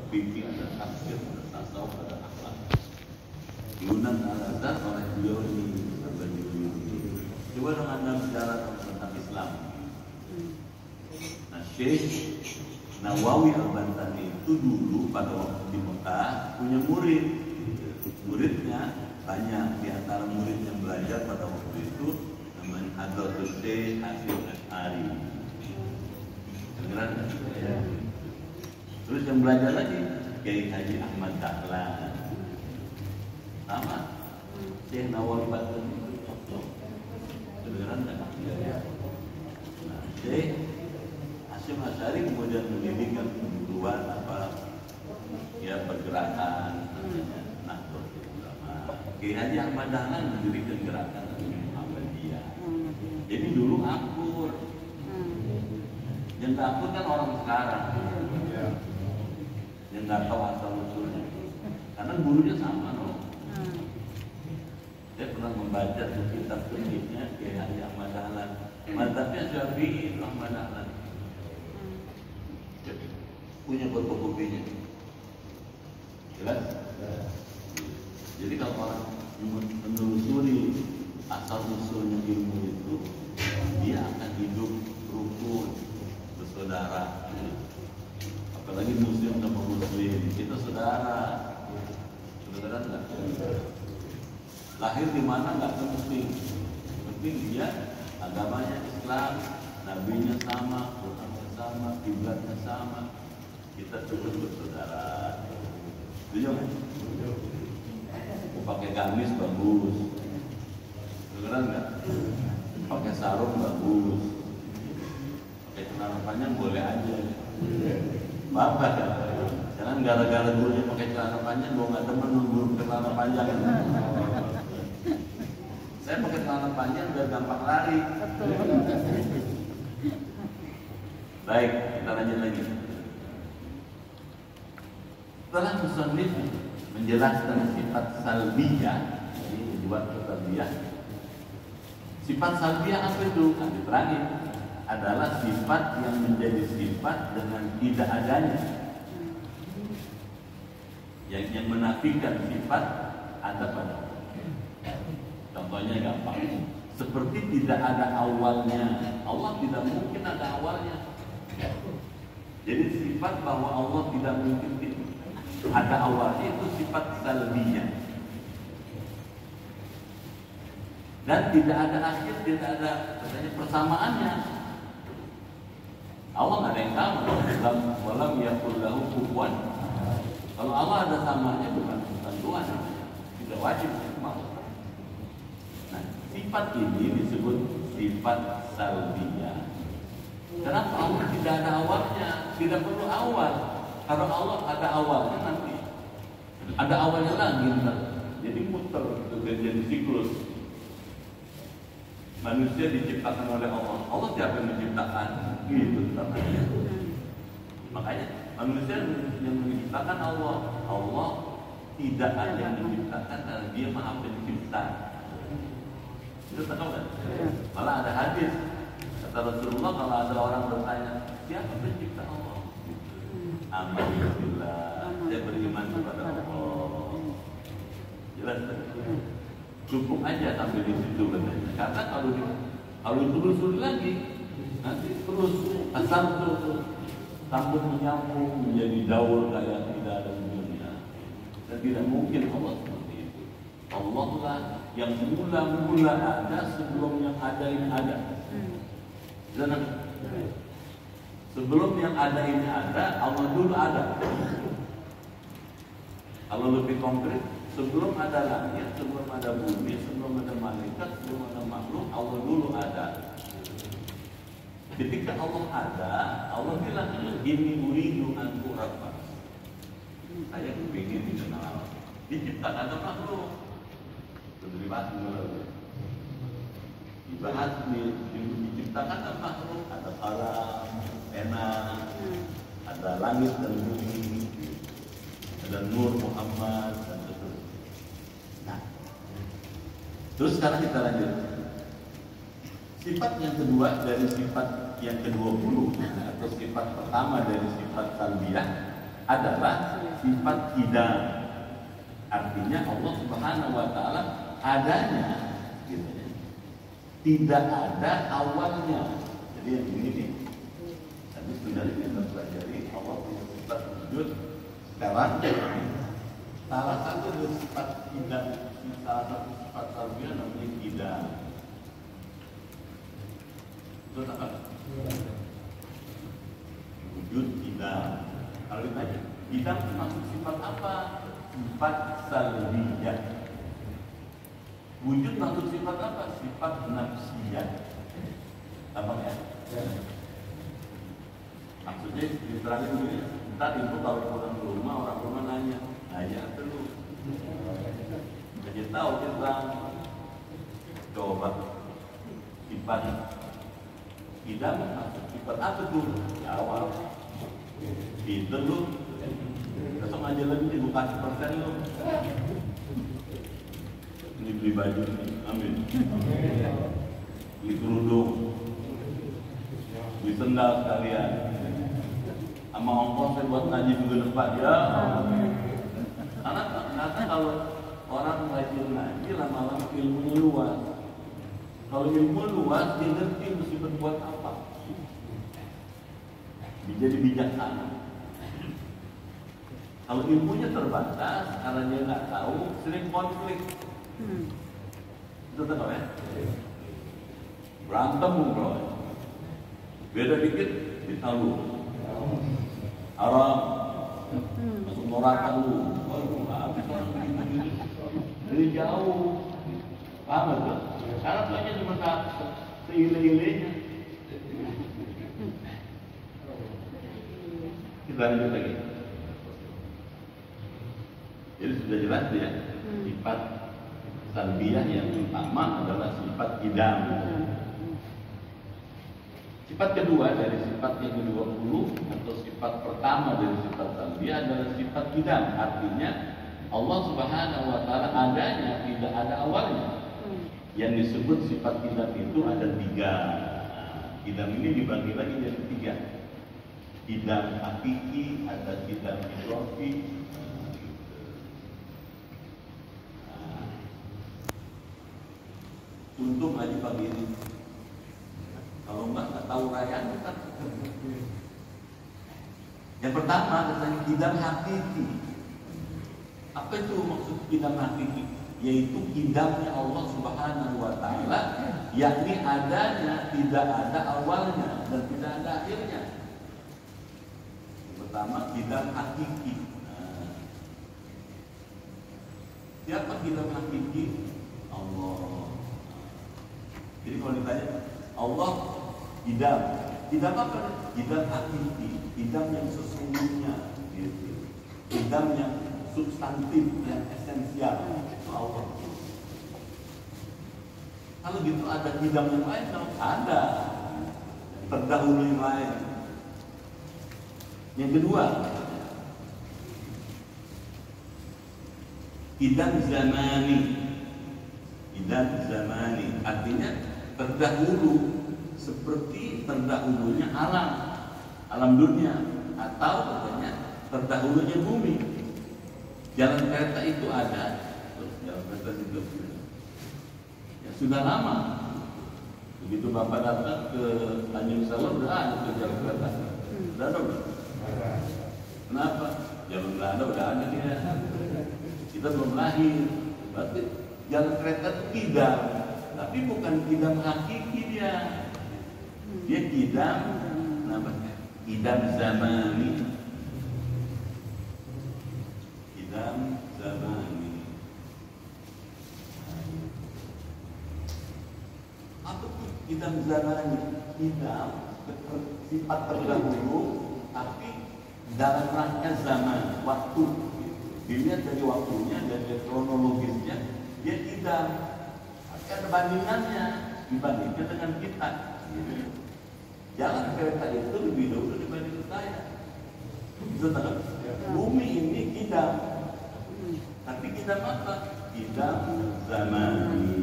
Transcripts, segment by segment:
fikih, ada tafsir, ada tasawuf, ada akhlak. Diundang Al-Azhar oleh beliau ini. Coba dong Anda bicara tentang Islam. Nah, Syekh Nawawi Al-Bantani itu dulu pada waktu di Mekah punya murid. Muridnya banyak, di antara murid yang belajar pada waktu itu namanya Hadratus Syekh Hasyim Asy'ari. Dengeran? Ya. Terus yang belajar lagi Kiai Haji Ahmad Dahlan. Sama Syekh Nawawi Al-Bantani itu cocok. Dengeran enggak? Ya. Nah, Syekh Hasyim Asy'ari kemudian mendirikan kebutuhan ya pergerakan namanya Nahdlatul Ulama. Kiai Haji Ahmad Dahlan mendirikan gerakan Muhammadiyah. Jadi dulu akur. Yang tak akur kan orang sekarang. Yang nggak tahu asal usulnya. Karena gurunya sama loh. Saya pernah membaca di kitab fikihnya Kiai Haji Ahmad Dahlan. Mazhabnya Syafi'i Ahmad Dahlan. Punya fotokopinya. Jelas? Jadi kalau orang menelusuri asal usulnya ilmu itu, dia akan hidup rukun, bersaudara. Apalagi muslim sama muslim, kita saudara. Saudara enggak? Lahir di mana enggak penting. Penting dia agamanya Islam, nabinya sama, Qurannya sama, kiblatnya sama. Kita cukup bersaudara. Setuju kan? Mau pakai gamis bagus. Dengeran nggak? Pakai sarung bagus. Pakai celana panjang boleh aja. Bapak ya? Jangan gara-gara gurunya pakai celana panjang, gua nggak demen nunggu celana panjang. Saya pakai celana panjang biar gampang lari. Baik, kita lanjut lagi. Setelah musannif menjelaskan sifat salbiyah, ini dibuat salbiyah. Sifat salbiyah apa itu? Kan diterangin adalah sifat yang menjadi sifat dengan tidak adanya, yang menafikan sifat ada pada Allah. Contohnya gampang, seperti tidak ada awalnya. Allah tidak mungkin ada awalnya. Jadi sifat bahwa Allah tidak mungkin ada awalnya itu sifat salbiyah. Dan tidak ada akhir, tidak ada katanya persamaannya. Allah nggak ada yang sama. Walam yakul lahu kufuwan. Kalau Allah ada samanya bukan tentuan, tidak wajib mau. Nah, sifat ini disebut sifat salbiyah. Kenapa Allah tidak ada awalnya? Tidak perlu awal. Kalau Allah ada awalnya nanti, ada awalnya lagi, jadi muter, jadi siklus. Manusia diciptakan oleh Allah. Allah siapa yang menciptakan? Gitu namanya. Makanya manusia yang menciptakan Allah. Allah tidak ada yang menciptakan karena Dia Maha Pencipta. Itu tahu kan? Malah ada hadis kata Rasulullah, kalau ada orang bertanya siapa pencipta Allah? Alhamdulillah, saya beriman kepada Allah. Jelas kan? Cukup aja sampai di situ katanya. Karena kalau telusuri lagi, nanti terus asal terus sambung menyambung menjadi daur kayak tidak ada dunia. Dan tidak mungkin Allah seperti itu. Allah lah yang mula-mula ada sebelum yang ada ini ada. Dan sebelum yang ada ini ada, Allah dulu ada. Kalau lebih konkret, sebelum ada langit, sebelum ada bumi, sebelum ada malaikat, sebelum ada makhluk, Allah dulu ada. Ketika Allah ada, Allah bilang, ini uridu an urabba. Saya ingin dikenal. Diciptakan ada makhluk. Dibahas dulu. Dibahas diciptakan ada makhluk, ada alam, enak, ada langit dan bumi, ada Nur Muhammad dan seterusnya. Nah, terus sekarang kita lanjut. Sifat yang kedua dari sifat yang ke-20 atau sifat pertama dari sifat salbiyah adalah sifat hidam. Artinya Allah Subhanahu wa taala adanya gitu ya. Tidak ada awalnya. Jadi yang ini nih. Tadi sudah kita pelajari Allah punya sifat wujud. Sekarang salah satu dari sifat hidam, salah satu sifat tarbiyah namanya hidam. Itu apa? Wujud hidam. Kalau ditanya, hidam termasuk sifat apa? Sifat salbiyah. Wujud maksud sifat apa? Sifat nafsiyah. Apa ya? Maksudnya diterangin dulu ya. Ntar ibu kalau pulang ke rumah, orang rumah nanya dulu. Jadi tahu kita coba sifat hidam maksud sifat apa tuh? Jawab. Itu lu. Besok aja lagi dibuka 1% lu. Ini beli baju, amin. Beli kerudung, beli sendal sekalian. Sama ongkos saya buat ngaji juga depan ya. Karena kalau orang belajar ngaji lama-lama ilmunya luas. Kalau ilmu luas dia ngerti mesti berbuat apa. Jadi bijaksana. Kalau ilmunya terbatas, karena dia nggak tahu, sering konflik. Itu tahu ya? Berantem bro. Beda dikit, ditalu. Haram. Masuk neraka lu. Dari jauh. Paham itu? Karena tuanya cuma seile-ilenya. Kita lanjut lagi. Jadi sudah jelas ya, sifat salbiyah yang utama adalah sifat hidam. Sifat kedua dari sifat yang ke-20 atau sifat pertama dari sifat salbiyah adalah sifat hidam. Artinya Allah Subhanahu wa taala adanya, tidak ada awalnya. Yang disebut sifat hidam itu ada 3. Hidam ini dibagi lagi jadi 3. Hidam hakiki, ada hidam idrofi. Untung ngaji pagi ini. Kalau nggak tahu rayaan kan. Yang pertama katanya hidam hakiki. Apa itu maksud hidam hakiki? Yaitu hidamnya Allah Subhanahu wa taala, yakni adanya, tidak ada awalnya dan tidak ada akhirnya. Yang pertama hidam hakiki. Siapa hidam hakiki? Allah. Jadi kalau ditanya Allah hidam, hidam apa? Hidam hakiki, hidam yang sesungguhnya, gitu. Hidam yang substantif, yang esensial. Itu Allah. Kalau gitu ada hidam yang lain, kalau ada terdahulu yang lain. Yang kedua, hidam zamani. Hidam zamani artinya terdahulu, seperti terdahulunya alam dunia, atau katanya terdahulunya bumi. Jalan kereta itu ada, jalan kereta itu ya sudah lama. Begitu Bapak datang ke Tanjung Salor udah ada tuh jalan kereta. Udah ada belum? Kenapa? Jalan Belanda udah ada dia. Kita belum lahir. Berarti jalan kereta itu tidak, tapi bukan hidam hakiki dia. Dia hidam, kenapa? Hidam zamani. Hidam zamani. Apa tuh hidam zamani? Hidam sifat terdahulu, tapi dalam rangka zaman, waktu. Dilihat dari waktunya, dari kronologisnya, dia hidam. Ada bandingannya dibandingkan dengan kita. Jalan kereta itu lebih dahulu dibanding saya. Itu tahu? Bumi ini hidam. Tapi hidam apa? Hidam zamani.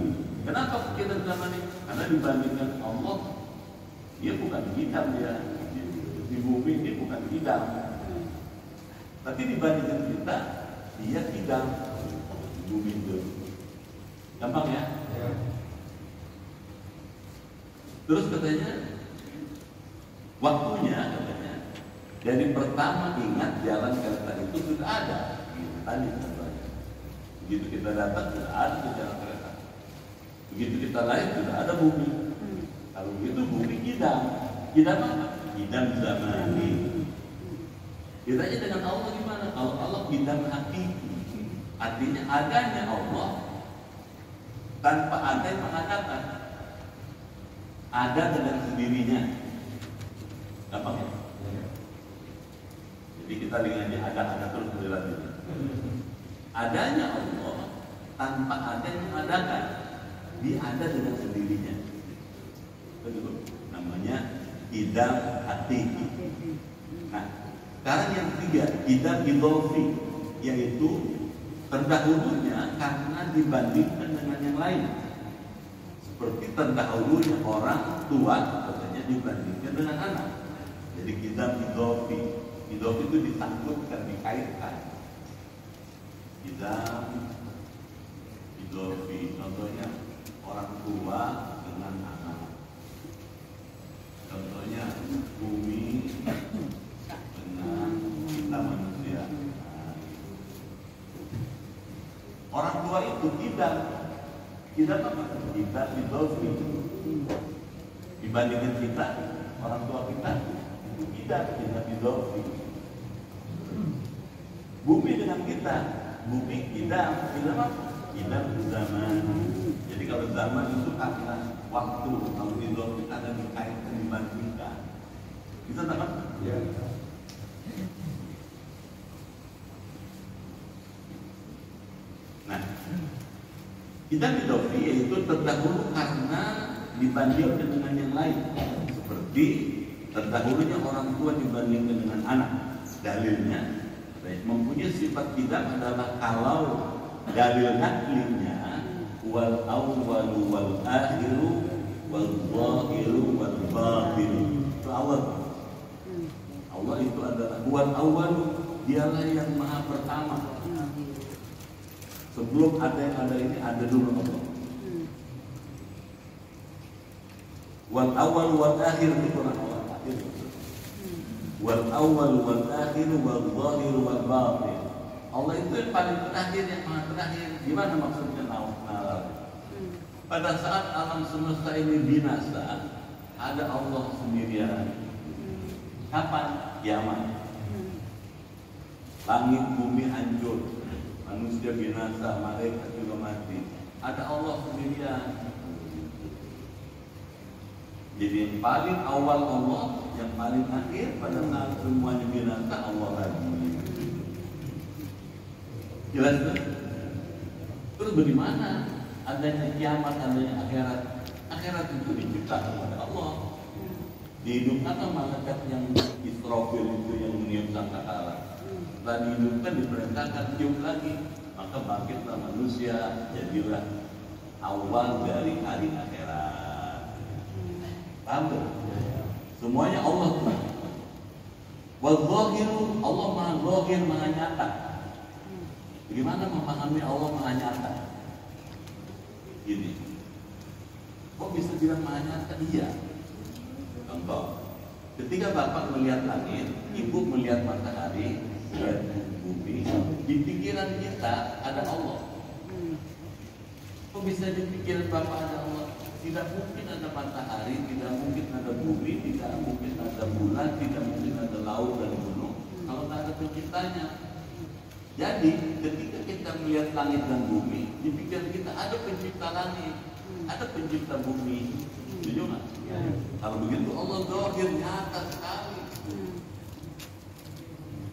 Kenapa hidam zamani? Karena dibandingkan Allah, dia bukan hidam dia. Di bumi ini bukan hidam. Tapi dibandingkan kita, dia tidak bumi itu. Gampang ya? Terus katanya, waktunya katanya, dari pertama ingat jalan kereta itu sudah ada. Gitu tadi katanya. Begitu kita datang sudah ada jalan kereta. Begitu kita lahir sudah ada bumi. Kalau begitu bumi kidam. Kidam apa? Kidam zamani. Kitanya dengan Allah gimana? Kalau Allah kidam hakiki, artinya adanya Allah tanpa ada yang mengadakan. Ada dengan sendirinya. Gampang ya? Jadi kita lihat aja ada terus berlanjut. Adanya Allah tanpa ada yang mengadakan. Dia ada dengan sendirinya. Betul. Namanya idam hakiki. Nah, sekarang yang ketiga, idam idhofi, yaitu terdahulunya karena dibandingkan dengan yang lain. Seperti terdahulunya orang tua katanya dibandingkan dengan anak. Jadi idam idhofi. Idhofi itu disangkutkan, dikaitkan. Idam idhofi, contohnya orang tua dengan anak. Contohnya bumi dengan kita manusia. Orang tua itu tidak apa? Tidak idhofi. Dibandingkan kita, orang tua kita tidak idhofi. Bumi dengan kita, bumi tidak apa? Tidak zaman. Jadi kalau zaman itu karena waktu, kalau idhofi ada dikaitkan dibandingkan. Bisa tak? Ya. Nah, kita idhofi yaitu terdahulu karena dibandingkan dengan yang lain. Seperti terdahulunya orang tua dibandingkan dengan anak. Dalilnya mempunyai sifat tidak adalah kalau dalil naklinya wal awwalu wal akhiru wal zahiru wal batinu. Itu Allah. Allah itu adalah wal awwalu, dialah yang maha pertama. Sebelum ada yang ada ini, ada dulu Allah. Wal awal wal akhir itu Quran Allah akhir. Wal awal wal akhir wal zahir wal batin. Allah itu yang paling terakhir, yang maha terakhir. Gimana maksudnya nalar? Pada saat alam semesta ini binasa, ada Allah sendirian. Kapan? Kiamat. Langit bumi hancur, manusia binasa, malaikat juga mati. Ada Allah sendirian. Jadi yang paling awal Allah, yang paling akhir pada saat semuanya binasa Allah lagi. Jelas kan? Terus bagaimana adanya kiamat, adanya akhirat? Akhirat itu diciptakan oleh Allah. Dihidupkan malaikat yang Israfil itu yang meniup sangkakala. Setelah dihidupkan diperintahkan tiup lagi, maka bangkitlah manusia, jadilah awal dari hari akhirat. Paham tak? Semuanya Allah tuh. Wal-zahiru, Allah maha zahir, maha nyata. Bagaimana memahami Allah maha nyata? Gini, kok bisa bilang maha nyata? Iya. Contoh, ketika bapak melihat langit, ibu melihat matahari, melihat bumi, di pikiran kita ada Allah. Kok bisa di pikiran bapak ada Allah? Tidak mungkin ada matahari, tidak mungkin ada bumi, tidak mungkin ada bulan, tidak mungkin ada laut dan gunung kalau tak ada penciptanya. Jadi ketika kita melihat langit dan bumi, di pikiran kita ada pencipta langit, ada pencipta bumi. Setuju nggak? Ya. Kalau begitu Allah zahir, nyata sekali.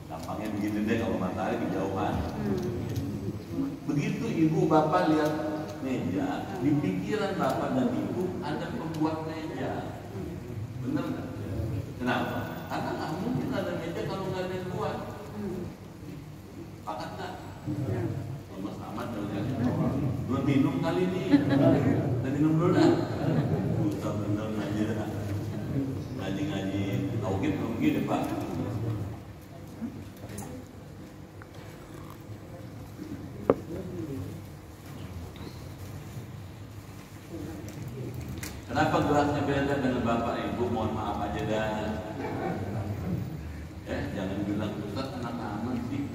Gampangnya begini deh, kalau matahari kejauhan. Begitu ibu bapak lihat meja, di pikiran bapak dan ibu ada pembuat meja. Benar nggak? Kenapa? Karena nggak mungkin ada meja kalau nggak ada yang buat. Pakat nggak? Mas Ahmad belum minum kali ini. Kita minum dulu dah. Usah bener ngaji dah. Ngaji tauhid deh Pak. Kenapa gelasnya beda dengan bapak ibu? Mohon maaf aja dah. Jangan bilang Ustaz anak aman sih.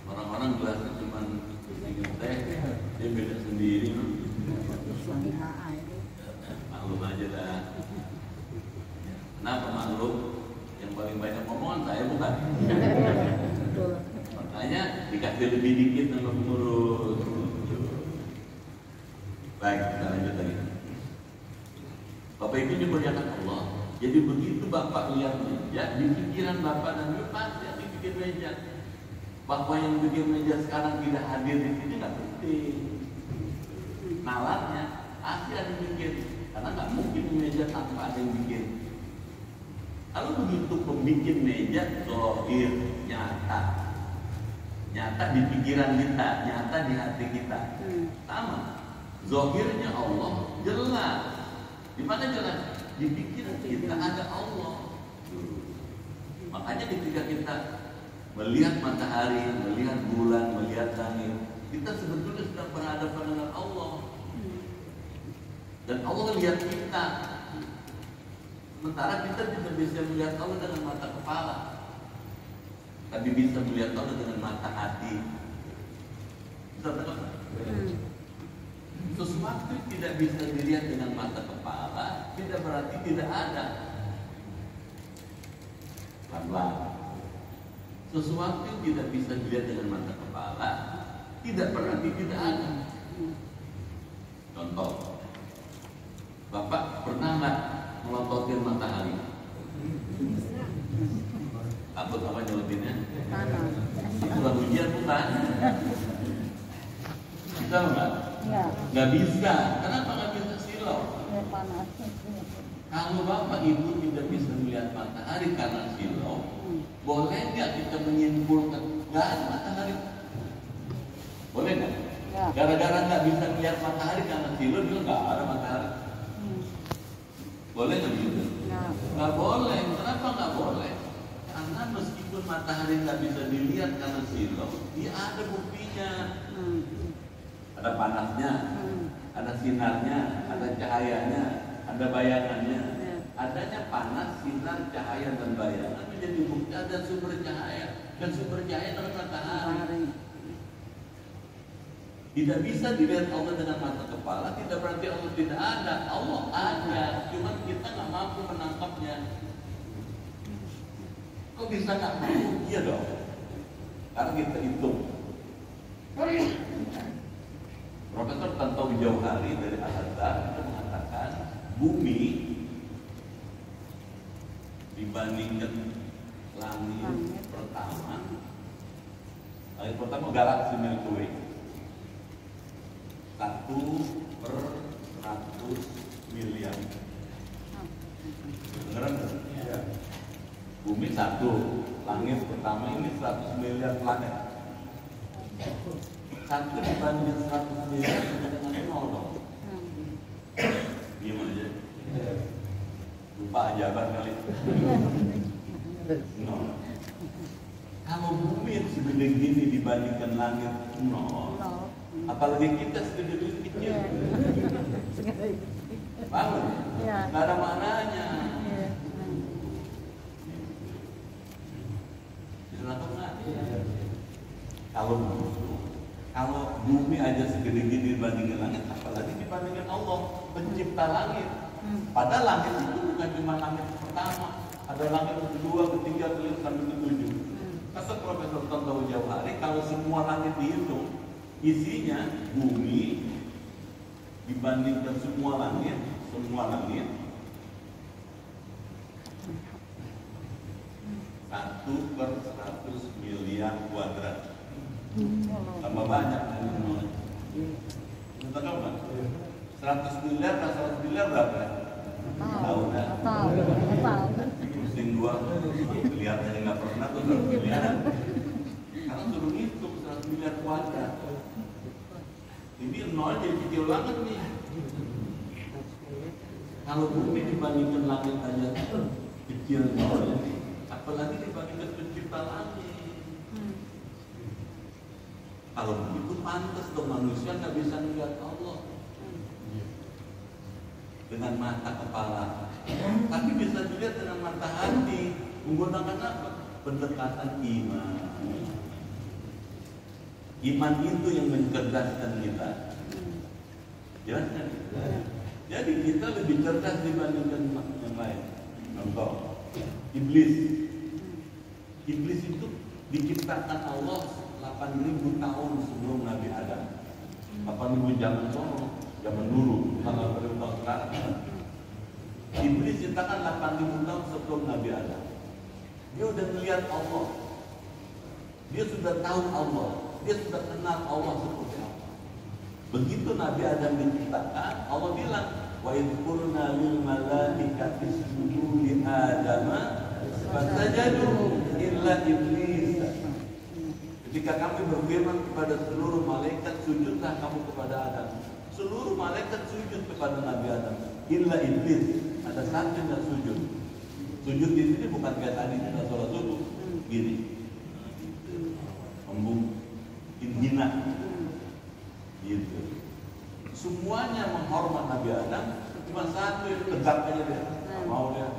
Orang-orang gelasnya cuma sedikit teh, dia beda sendiri. Maklum aja dah. Kenapa maklum? Yang paling banyak omongan saya bukan. Makanya dikasih lebih dikit sama pengurus. Baik, kita lanjut lagi. Bapak Ibu dimuliakan Allah. Jadi begitu Bapak lihat meja, di pikiran Bapak dan Ibu pasti yang dibikin meja. Bapak yang bikin meja sekarang tidak hadir di sini nggak penting. Nalarnya pasti ada yang bikin, karena nggak mungkin meja tanpa ada yang bikin. Kalau begitu pembikin meja, zahir, nyata di pikiran kita, nyata di hati kita, sama. Zahirnya Allah jelas. Di mana jelas? Di pikiran kita ada Allah. Makanya ketika kita melihat matahari, melihat bulan, melihat langit, kita sebetulnya sedang berhadapan dengan Allah. Dan Allah lihat kita. Sementara kita tidak bisa melihat Allah dengan mata kepala, tapi bisa melihat Allah dengan mata hati. Bisa tak? Sesuatu tidak bisa dilihat dengan mata kepala tidak berarti tidak ada. Pelan-pelan. Sesuatu yang tidak bisa dilihat dengan mata kepala tidak berarti tidak ada. Contoh, Bapak pernah nggak melontotin matahari? Takut apa nyelotinnya? Bukan ujian bukan? Bisa nggak? Nggak bisa. Kenapa nggak bisa silau? Kalau Bapak Ibu tidak bisa melihat matahari karena silau, boleh nggak kita menyimpulkan nggak ada matahari? Boleh nggak? Gara-gara nggak bisa melihat matahari karena silau, dia nggak ada matahari. Boleh nggak gitu? Nggak boleh. Kenapa nggak boleh? Karena meskipun matahari nggak bisa dilihat karena silau, dia ada buktinya. Ada panasnya, ada sinarnya, ada cahayanya, ada bayangannya. Adanya panas, sinar, cahaya, dan bayangan menjadi bukti ada sumber cahaya. Dan sumber cahaya adalah matahari. Tidak bisa dilihat Allah dengan mata kepala, tidak berarti Allah tidak ada. Allah ada, cuma kita nggak mampu menangkapnya. Kok bisa nggak mampu? Iya dong. Karena kita hitung. Profesor Tantowi Jauhari dari Al-Azhar mengatakan bumi dibandingkan langit pertama galaksi Milky Way 1/100 miliar. Beneran? Ya. Bumi 1, langit pertama ini 100 miliar planet. 1 dibanding 100 miliar dengan 0 dong. Diam aja. Lupa ajaban kali. 0. Kalau bumi yang segede gini dibandingkan langit 0, apalagi kita segede kecil. Paham? Nggak ada maknanya. Bisa nggak? Kalau bumi aja segede gini dibandingkan langit, apalagi dibandingkan Allah pencipta langit. Padahal langit itu bukan cuma langit pertama, ada langit kedua, ketiga, kelima, sampai ke-7. Kata Profesor Tantowi Jauhari, kalau semua langit dihitung, isinya bumi dibandingkan semua langit 1/100 miliar kuadrat. Tambah banyak. Kita tahu kan? 100 miliar ke 100 miliar berapa? Tahu kan? Pusing dua, kelihatannya nggak pernah tuh 100 miliar. Karena suruh hitung 100 miliar kuadrat. Ini 0 jadi kecil banget nih. Kalau bumi dibandingkan langit aja kecil 0, apalagi dibandingkan pencipta langit. Kalau begitu pantas dong manusia nggak bisa melihat Allah. dengan mata kepala, tapi bisa dilihat dengan mata hati. Menggunakan apa? Pendekatan iman. Iman itu yang mencerdaskan kita. Jelas kan? Jadi kita lebih cerdas dibandingkan yang lain. Contoh, iblis. Iblis itu diciptakan Allah 8.000 tahun sebelum Nabi Adam. 8.000 zaman dulu, bukan 8.000 tahun sekarang. Iblis diciptakan 8.000 tahun sebelum Nabi Adam. Dia udah melihat Allah. Dia sudah tahu Allah. Dia sudah kenal Allah seperti apa. Begitu Nabi Adam diciptakan, Allah bilang, wa idh qulna lil malaikati isjudu li Adama fasajadu illa iblis. Ketika kami berfirman kepada seluruh malaikat, sujudlah kamu kepada Adam. Seluruh malaikat sujud kepada Nabi Adam, illa iblis. Ada satu yang sujud. Sujud di sini bukan kayak tadi kita sholat subuh, gini, hina, gitu. Semuanya menghormat Nabi Adam, cuma satu yang tegak aja dia, mau dia.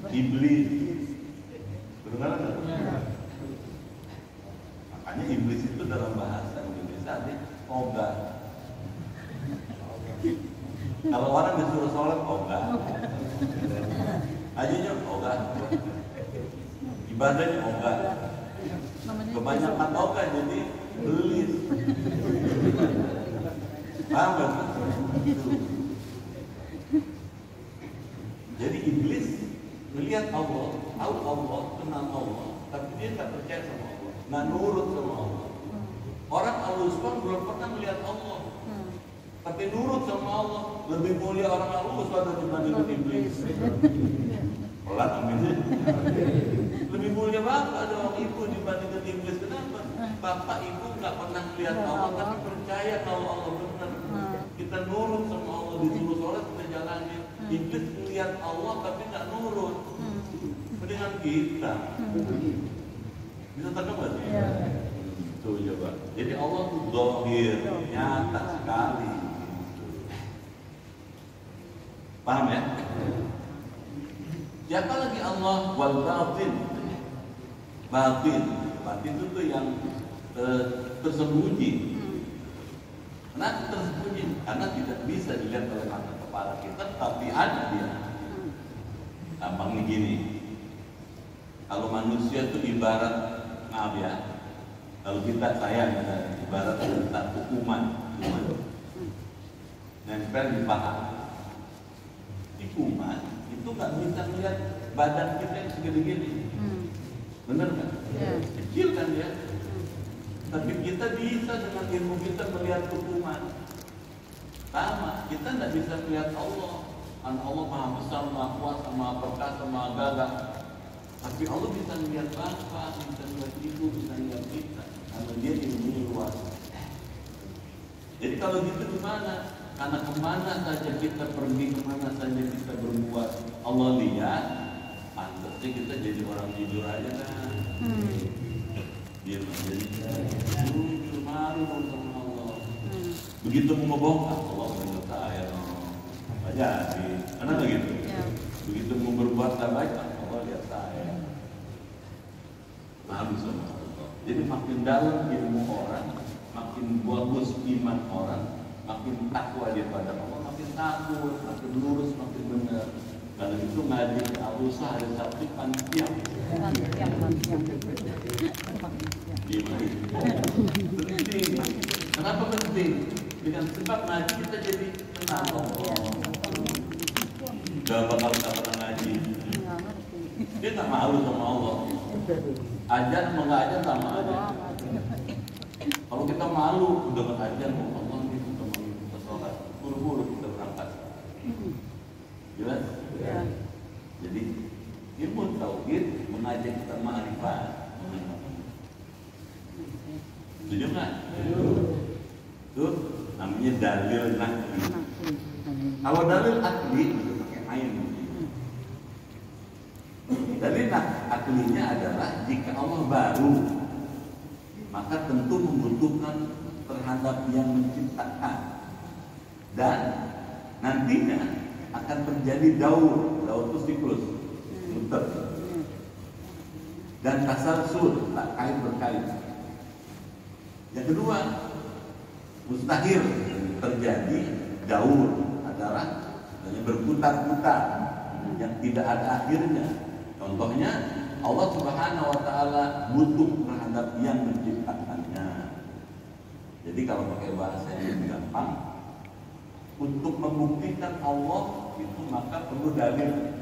Iblis, benar nggak? Makanya iblis itu dalam bahasa Indonesia dia ogah. Kalau orang disuruh sholat ogah, aja ogah, ibadahnya ogah, kebanyakan ogah jadi belis. Paham gak? Jadi iblis melihat Allah, tahu Allah, kenal Allah, tapi dia nggak percaya sama Allah, nggak nurut sama Allah. Orang Al-Usman belum pernah melihat Allah, tapi nurut sama Allah. Lebih mulia orang Al-Usman dibandingkan iblis. Pelan aminnya. Lebih mulia bapak ada orang ibu dibandingkan iblis. Kenapa? Bapak ibu nggak pernah melihat Allah, tapi percaya kalau Allah benar. Kita nurut sama Allah, disuruh sholat kita jalanin. Iblis melihat Allah tapi nggak nurut. Dengan kita bisa terkembang. Tuh coba. Jadi Allah tuh zahir, nyata sekali. Paham ya? Siapa lagi Allah? Wal batin. Batin itu tuh yang tersembunyi. Kenapa tersembunyi? Karena tidak bisa dilihat oleh mata kepala kita, tapi ada dia. Gampangnya gini. Kalau manusia itu ibarat, maaf ya, kalau saya ibarat satu kuman, nempel di paha. Di kuman itu nggak bisa melihat badan kita yang segede gini, bener kan? Kecil kan dia, tapi kita bisa dengan ilmu kita melihat kuman. Sama, kita nggak bisa melihat Allah. Allah maha besar, maha kuasa, maha perkasa, maha gagah. Tapi Allah bisa melihat bapak, bisa melihat ibu, bisa melihat kita, karena dia ilmunya luas. Jadi kalau gitu gimana? Karena kemana saja kita pergi, kemana saja kita berbuat, Allah lihat, pantasnya kita jadi orang jujur aja kan. Dia menjadi jujur, malu sama Allah. Begitu mau ngebongkar, Allah menurut saya, apa jadi? Karena begitu. Begitu mau berbuat tak baik, Allah lihat saya. Malu sama Allah. Jadi makin dalam ilmu orang, makin bagus iman orang, makin takwa dia pada Allah, makin takut, makin lurus, makin benar. Kalau itu ngaji Al-Usah hari Sabtu panitia. Penting. Kenapa penting? Dengan sebab ngaji kita jadi kenal Allah. Gak bakal kita pernah ngaji. Dia tak malu sama Allah. Ajar sama nggak ajar sama aja. Kalau kita malu udah ajar, Allah ini kita mau kita sholat, buru-buru kita berangkat. Jelas? Ya. Jadi ilmu tauhid mengajak kita ma'rifat. Setuju nggak? Tuh namanya dalil nakli. Kalau dalil akli itu pakai ain. Dalil aklinya adalah jika Allah baru, maka tentu membutuhkan terhadap yang menciptakan. Dan nantinya akan terjadi daur itu siklus, muter, dan tasalsul, tak kait berkait. Yang kedua, mustahil terjadi daur adalah berputar-putar yang tidak ada akhirnya. Contohnya Allah Subhanahu wa taala butuh terhadap yang menciptakannya. Jadi kalau pakai bahasa yang gampang, untuk membuktikan Allah itu maka perlu dalil.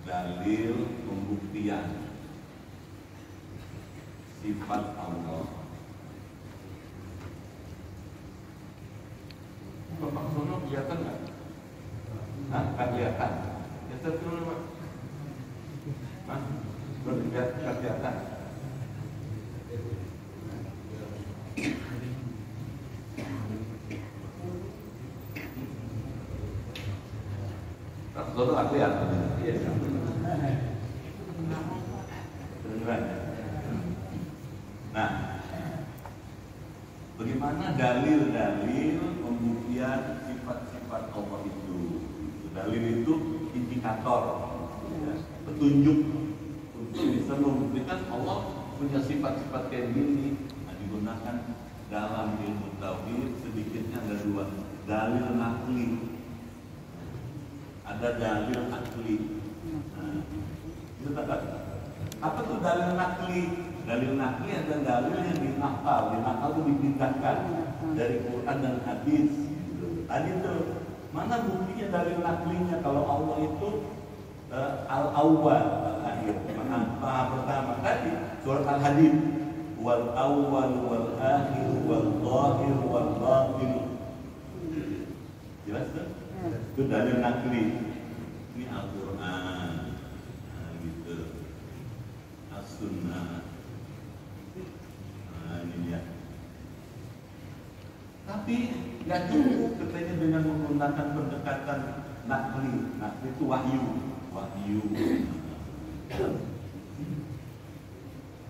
Dalil pembuktian sifat Allah. Bapak sono kelihatan nggak? Nah, nggak kelihatan. Geser dulu Pak. Mas, kelihatan. Bapak sono nggak kelihatan. Iya. Beneran. Nah, bagaimana dalil-dalil pembuktian sifat-sifat Allah itu? Dalil itu indikator, ya, petunjuk untuk bisa membuktikan Allah punya sifat-sifat kayak gini. Nah, digunakan dalam ilmu tauhid sedikitnya ada dua, dalil nakli, ada dalil akli. Nah, itu tak apa tuh dalil nakli? Dalil nakli adalah dalil yang dinakal itu dipindahkan dari Quran dan hadis. Tadi itu mana buktinya dalil naklinya kalau Allah itu al-awwal, al-akhir, maha pertama. Tadi surat Al-Hadid, wal awwal wal akhir wal zahir wal batin. Jelas kan? Itu dalil nakli. Ini Al-Quran, gitu. As-Sunnah. Ini dia. Tapi nggak cukup katanya dengan menggunakan pendekatan nakli. Nakli itu wahyu.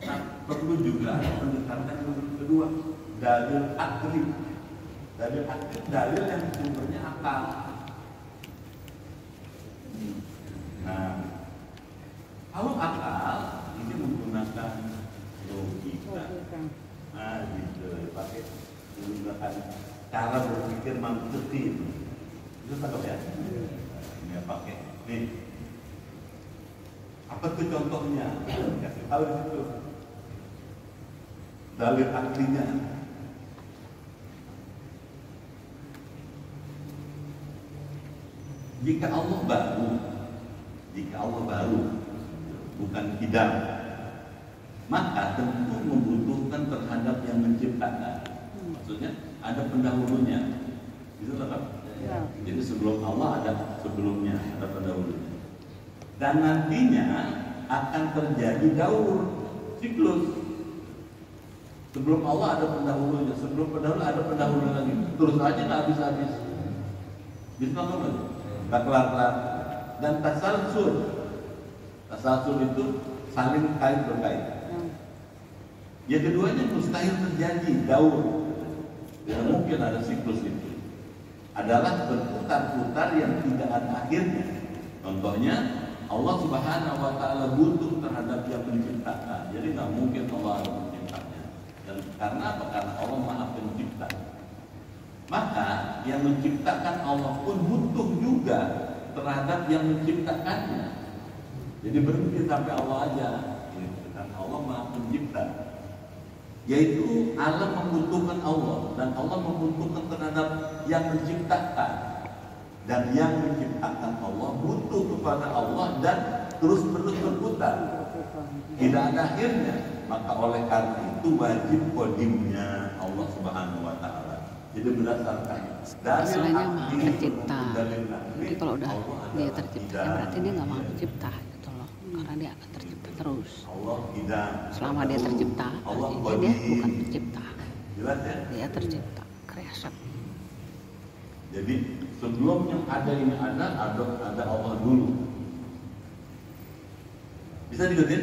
Nah, perlu juga pendekatan kedua, dalil akli. Dalil akli, dalil yang sumbernya akal. Nah, kalau akal ini menggunakan logika. Nah, gitu, pakai menggunakan cara berpikir mantiqi. Itu tangkap ya? Ini pakai. Nih, apa tuh contohnya? Kasih tahu di situ. Dalil aklinya. Jika Allah baru, bukan kidam, maka tentu membutuhkan terhadap yang menciptakan. Maksudnya ada pendahulunya. Itu kan? Ya. Jadi sebelum Allah ada sebelumnya, ada pendahulunya. Dan nantinya akan terjadi daur, siklus. Sebelum Allah ada pendahulunya, sebelum pendahulu ada pendahulu lagi. Terus aja nggak habis-habis. Bisa nggak? Nggak kelar-kelar. Dan tasalsul itu saling kait berkait. Yang keduanya mustahil terjadi daur. Tidak mungkin ada siklus itu. Adalah berputar-putar yang tidak ada akhirnya. Contohnya Allah Subhanahu wa taala butuh terhadap yang menciptakan. Jadi nggak mungkin Allah ada penciptanya. Dan karena apa? Karena Allah Maha Pencipta. Maka yang menciptakan Allah pun butuh juga terhadap yang menciptakannya. Jadi berhenti sampai Allah aja. Karena Allah Maha Pencipta. Yaitu alam membutuhkan Allah dan Allah membutuhkan terhadap yang menciptakan, dan yang menciptakan Allah butuh kepada Allah dan terus berputar, tidak ada akhirnya. Maka oleh karena itu wajib kodimnya Allah Subhanahu wa taala. Jadi berdasarkan istilahnya maha pencipta. Jadi kalau udah dia tercipta, ya berarti dia nggak maha pencipta gitu loh, karena dia akan tercipta terus. Selama dia tercipta, artinya dia bukan pencipta. Dia tercipta, kreasi. Jadi sebelum yang ada ini ada Allah dulu. Bisa diikutin?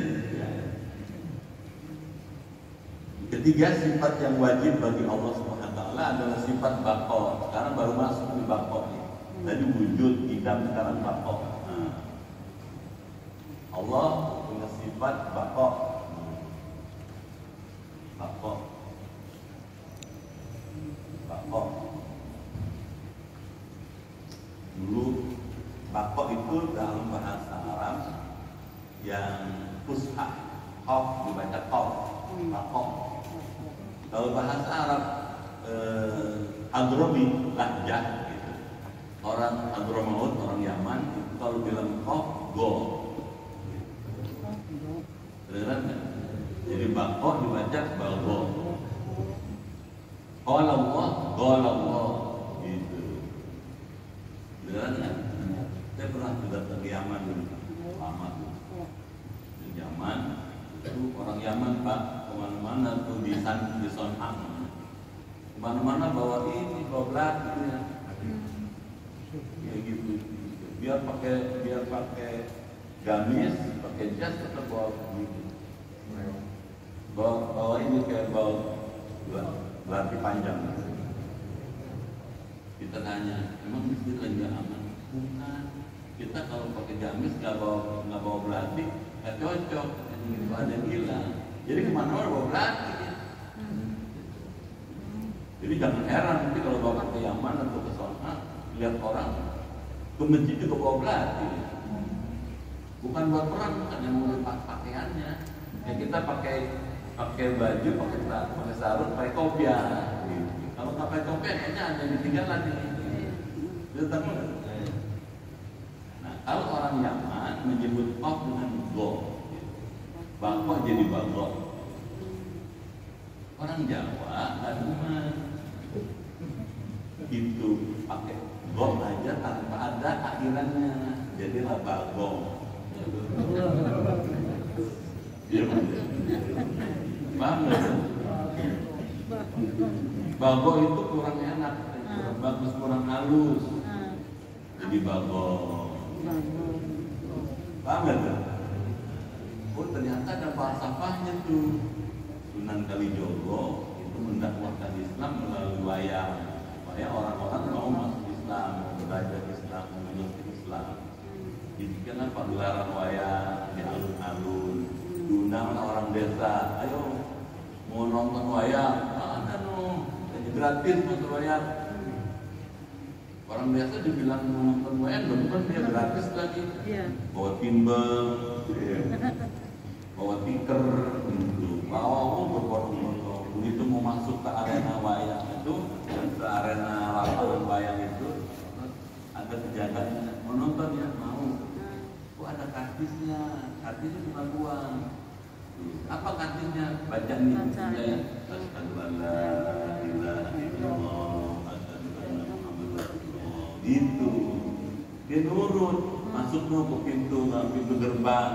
Ketiga, sifat yang wajib bagi Allah Subhanahu wa taala Ta'ala adalah sifat bako. Sekarang baru masuk di bako nih. Tadi wujud, idam, sekarang bako. Nah, Allah punya sifat bako. Bako. Bako. Dulu bako itu dalam bahasa Arab yang fushah, qaf dibaca qaf, bako. Kalau bahasa Arab Hadrami, lahjah gitu. Orang Hadramaut, orang Yaman itu kalau bilang qaf, go. Beneran kan? Jadi bako dibaca balgo. Qala Allah, qala Allah gitu. Beneran kan? Saya pernah juga ke Yaman dulu, lama tuh. Di Yaman itu orang Yaman Pak, kemana-mana tuh di Sonhang, kemana-mana bawa ini, bawa belati ya. Kayak gitu. Biar pakai gamis, pakai jas tetap bawa gitu. Bawa ini kayak bawa belati panjang. Kita tanya, emang di sini lagi aman? Bukan. Kita kalau pakai gamis nggak bawa belati, nggak cocok. Itu ada yang hilang. Jadi kemana-mana bawa belati. Jadi jangan heran nanti kalau bawa ke Yaman atau ke sana lihat orang ke masjid juga bawa belati. Bukan buat perang, bukan yang mau pakaiannya. Ya kita pakai baju, pakai sarung, pakai kopiah. Gitu. Kalau nggak pakai kopiah, kayaknya ada yang ditinggalan ini. Itu tahu nggak? Nah, kalau orang Yaman menyebut qaf dengan go, bako jadi bago. Orang Jawa nggak cuma itu pakai go aja tanpa ada akhirannya, jadilah bago. Iya, paham nggak? Bago itu kurang enak, kurang bagus, kurang halus. Jadi bago. Paham nggak? Oh ternyata ada falsafahnya tuh. Sunan Kalijogo itu mendakwahkan Islam melalui wayang supaya orang-orang mau masuk Islam, mau belajar Islam, mau mengerti Islam. Dibikinlah pagelaran wayang di alun-alun. Diundang orang desa, ayo mau nonton wayang, ada no, jadi gratis nonton wayang. Orang desa dibilang mau nonton wayang, bukan dia gratis lagi. Bawa timbel, bawa tikar, bawa berbondong-bondong. Begitu mau masuk ke arena wayang itu, ke arena lapangan wayang itu, ada penjaganya, mau nonton ya mau. Ada kartisnya, kartisnya bukan uang. Apa kartisnya? Bacaan itu ya. Asyhadu an la ilaha illallah, asyhadu anna Muhammadar Rasulullah. Itu dia nurut, masuk ke pintu gerbang.